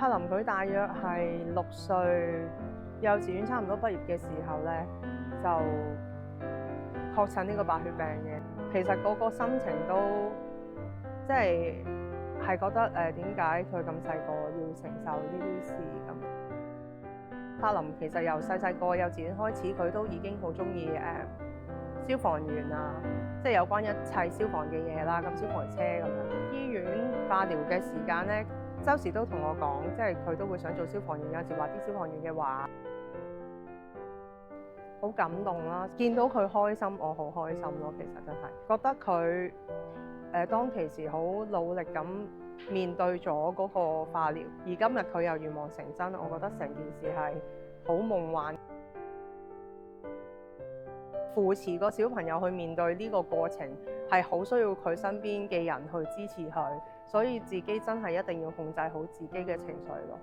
柏林佢大約係6歲，幼稚園差唔多畢業嘅時候咧，就確診呢個白血病嘅。其實嗰個心情都即係覺得點解佢咁細個要承受呢啲事咁？柏林其實由細個幼稚園開始，佢都已經好中意消防員啊，即係有關一切消防嘅嘢啦，咁消防車咁樣。醫院化療嘅時間咧，周時都同我講，即係佢都會想做消防員，有時話啲消防員嘅話，好感動啦！見到佢開心，我好開心咯。其實真係覺得佢當其時好努力咁面對咗嗰個化療，而今日佢又願望成真，我覺得成件事係好夢幻。扶持個小朋友去面對呢個過程，係好需要佢身邊嘅人去支持佢，所以自己真係一定要控制好自己嘅情緒咯。